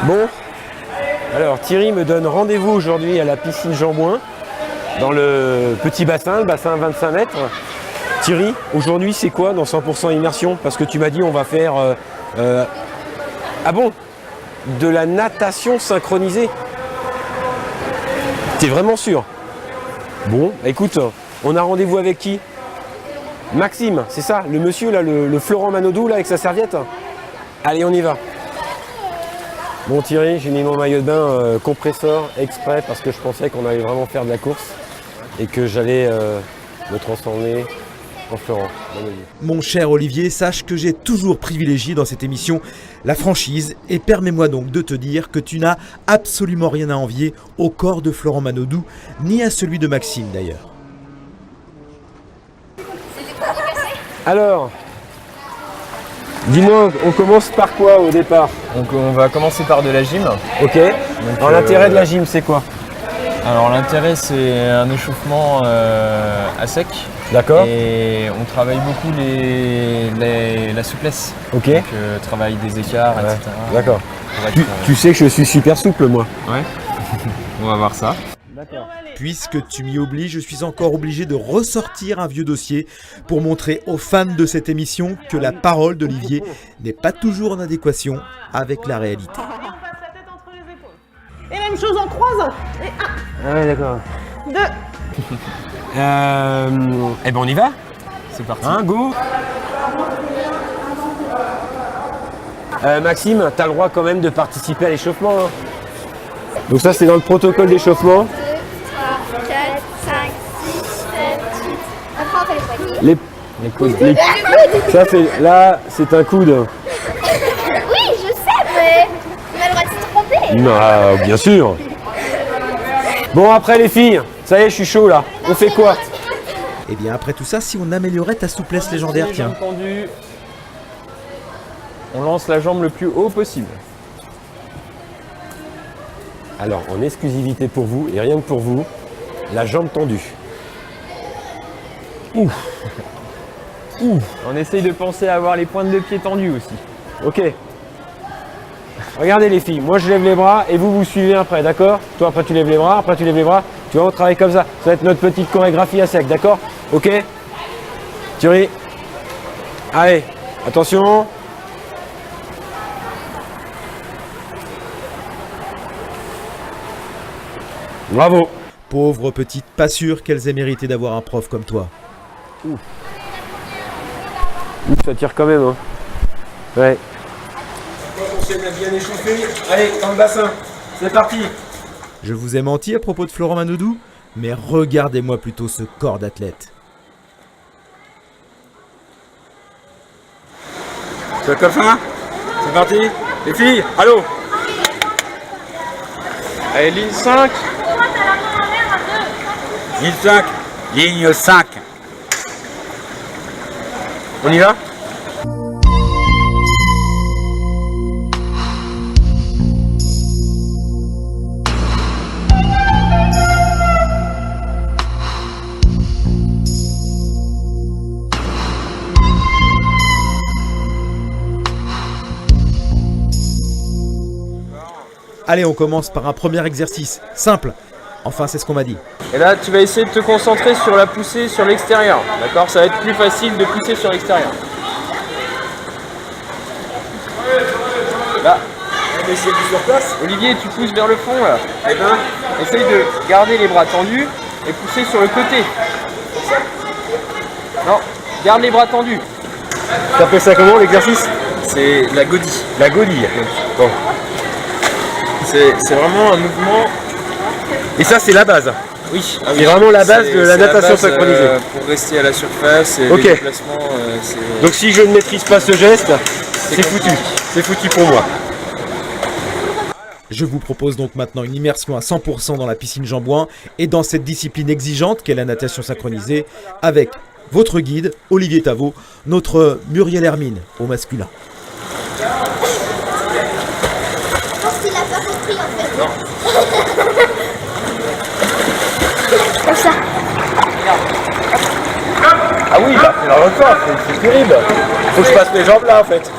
Bon, alors Thierry me donne rendez-vous aujourd'hui à la piscine Jean-Bouin, dans le petit bassin, le bassin 25 mètres. Thierry, aujourd'hui c'est quoi dans 100% immersion? Parce que tu m'as dit on va faire... ah bon? De la natation synchronisée? T'es vraiment sûr? Bon, écoute, on a rendez-vous avec qui? Maxime, c'est ça? Le monsieur là, le Florent Manodou là avec sa serviette? Allez, on y va. Bon Thierry, j'ai mis mon maillot de bain compresseur exprès parce que je pensais qu'on allait vraiment faire de la course et que j'allais me transformer en Florent Manodou. Mon cher Olivier, sache que j'ai toujours privilégié dans cette émission la franchise et permets-moi donc de te dire que tu n'as absolument rien à envier au corps de Florent Manodou, ni à celui de Maxime d'ailleurs. Alors, dis-moi, on commence par quoi au départ? Donc on va commencer par de la gym. Ok. Alors l'intérêt de la gym, c'est quoi? Alors l'intérêt c'est un échauffement à sec. D'accord. Et on travaille beaucoup la souplesse. Ok. Donc travail des écarts, Ouais. etc. D'accord. Pour être, Tu sais que je suis super souple moi. Ouais. On va voir ça. D'accord. Puisque tu m'y obliges, je suis encore obligé de ressortir un vieux dossier pour montrer aux fans de cette émission que la parole d'Olivier n'est pas toujours en adéquation avec la réalité. Et on passe la tête entre les épaules. Et même chose en croisant. Et Ah ouais, d'accord. 1, 2. Eh ben on y va. C'est parti. Hein, go. Maxime, t'as le droit quand même de participer à l'échauffement. Hein. Donc ça c'est dans le protocole d'échauffement. 2, 3, 4, 5, 6, 7, 8. Après, on fait les poignets. Les coudes. Ça c'est là, c'est un coude. Oui, je sais, mais on a le droit de se tromper. Non, bien sûr. Bon après les filles, ça y est, je suis chaud là. On fait quoi? Et bien après tout ça, si on améliorait ta souplesse légendaire, Les tiens. jambes tendues. On lance la jambe le plus haut possible. Alors en exclusivité pour vous et rien que pour vous, la jambe tendue. Ouf. On essaye de penser à avoir les pointes de pied tendues aussi. Ok. Regardez les filles, moi je lève les bras et vous suivez après, d'accord? Toi après tu lèves les bras, après tu lèves les bras. Tu vois, on travaille comme ça. Ça va être notre petite chorégraphie à sec, d'accord? Ok? Thierry. Allez, attention. Bravo. Pauvre petite, pas sûr qu'elles aient mérité d'avoir un prof comme toi. Ouf, ça tire quand même, hein. Ouais. On s'est bien échauffé. Allez, dans le bassin. C'est parti. Je vous ai menti à propos de Florent Manodou, mais regardez-moi plutôt ce corps d'athlète. C'est comme ça? C'est parti. Les filles, allô? Allez, ligne 5. Ligne 5. Ligne 5. On y va? Allez, on commence par un premier exercice, simple. Enfin, c'est ce qu'on m'a dit. Et là, tu vas essayer de te concentrer sur la poussée sur l'extérieur. D'accord? Ça va être plus facile de pousser sur l'extérieur. Là. Essayer de sur place. Olivier, tu pousses vers le fond là. Eh ben, Essaye de garder les bras tendus et pousser sur le côté. Non, garde les bras tendus. t'appelles ça comment l'exercice? C'est la godille. La godille. Bon. C'est vraiment un mouvement. Et ça, c'est la base. Oui, C'est vraiment la base c'est- de la c'est natation base, synchronisée. pour rester à la surface et Ok. les déplacements, c'est. Donc si je ne maîtrise pas ce geste, c'est foutu. compliqué. C'est foutu pour moi. Je vous propose donc maintenant une immersion à 100% dans la piscine Jean-Bouin et dans cette discipline exigeante qu'est la natation synchronisée avec votre guide, Olivier Tavot, notre Muriel Hermine au masculin. Je pense qu'il a pas compris en fait. Comme ça. Ah oui, il a fait le record, c'est terrible. Faut que je passe mes jambes là en fait.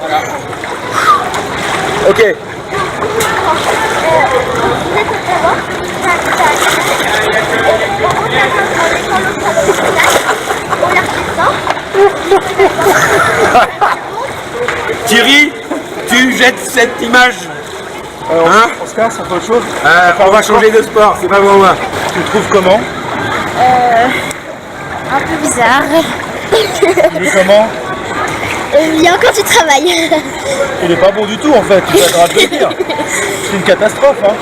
Ok. Thierry, tu jettes cette image. Hein? On se casse, on fait autre chose. On va changer de sport, c'est pas pour moi. Tu le trouves comment? Un peu bizarre. Il est comment? Il y a encore du travail. Il est pas bon du tout en fait, tu vas te rappeler de le dire. C'est une catastrophe hein.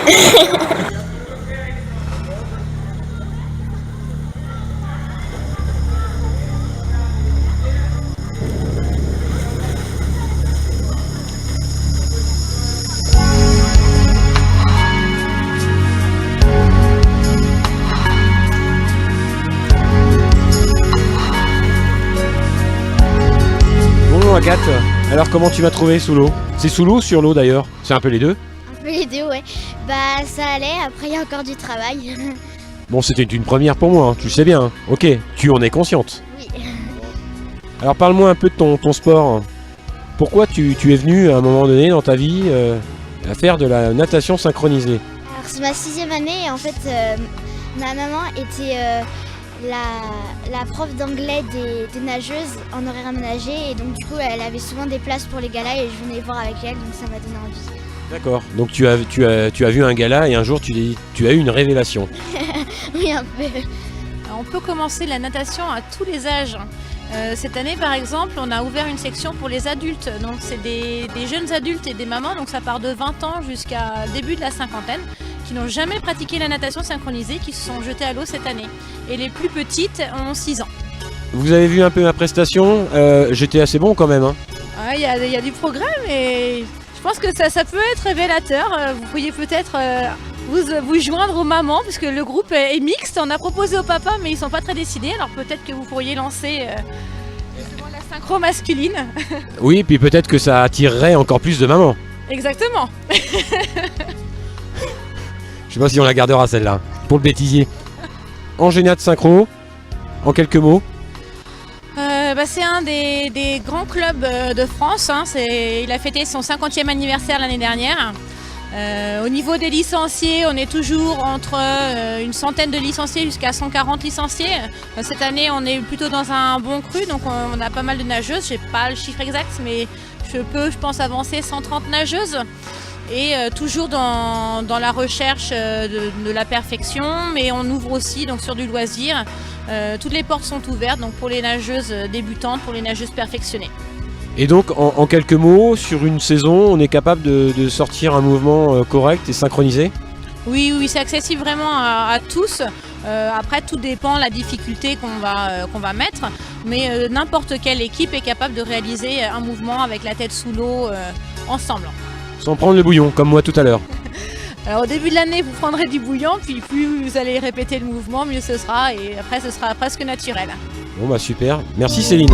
Bon Agathe, alors comment tu m'as trouvé sous l'eau? C'est sous l'eau ou sur l'eau d'ailleurs? C'est un peu les deux. Un peu les deux, ouais. Bah ça allait, après il y a encore du travail. Bon, c'était une première pour moi, hein, tu sais bien. Ok, tu en es consciente. Oui. Alors parle-moi un peu de ton sport. Pourquoi tu es venu à un moment donné dans ta vie à faire de la natation synchronisée? Alors c'est ma 6e année et en fait ma maman était la prof d'anglais des nageuses en horaire aménagé et donc du coup elle avait souvent des places pour les galas et je venais voir avec elle donc ça m'a donné envie. D'accord, donc tu as vu un gala et un jour tu as eu une révélation. Oui un peu. On peut commencer la natation à tous les âges. Cette année par exemple on a ouvert une section pour les adultes, donc c'est des jeunes adultes et des mamans, donc ça part de 20 ans jusqu'à début de la cinquantaine, qui n'ont jamais pratiqué la natation synchronisée, qui se sont jetés à l'eau cette année. Et les plus petites ont 6 ans. Vous avez vu un peu ma prestation, j'étais assez bon quand même. Hein. Il y a du progrès, mais je pense que ça peut être révélateur. Vous pourriez peut-être vous joindre aux mamans, puisque le groupe est mixte. On a proposé aux papas, mais ils ne sont pas très décidés. Alors peut-être que vous pourriez lancer justement la synchro masculine. Oui, puis peut-être que ça attirerait encore plus de mamans. Exactement. Je sais pas si on la gardera celle-là, pour le bêtisier. Angénia de Synchro, en quelques mots. C'est un des grands clubs de France. Hein. Il a fêté son 50e anniversaire l'année dernière. Au niveau des licenciés, on est toujours entre une centaine de licenciés jusqu'à 140 licenciés. Cette année, on est plutôt dans un bon cru, donc on a pas mal de nageuses. Je n'ai pas le chiffre exact, mais je pense, avancer 130 nageuses. Et toujours dans la recherche de la perfection, mais on ouvre aussi donc, sur du loisir. Toutes les portes sont ouvertes donc, pour les nageuses débutantes, pour les nageuses perfectionnées. Et donc, en quelques mots, sur une saison, on est capable de sortir un mouvement correct et synchronisé? Oui, c'est accessible vraiment à tous. Après, tout dépend de la difficulté qu'on va mettre, mais n'importe quelle équipe est capable de réaliser un mouvement avec la tête sous l'eau ensemble. Sans prendre le bouillon, comme moi tout à l'heure. Alors, au début de l'année, vous prendrez du bouillon, puis plus vous allez répéter le mouvement, mieux ce sera, et après, ce sera presque naturel. Bon bah super, merci Céline.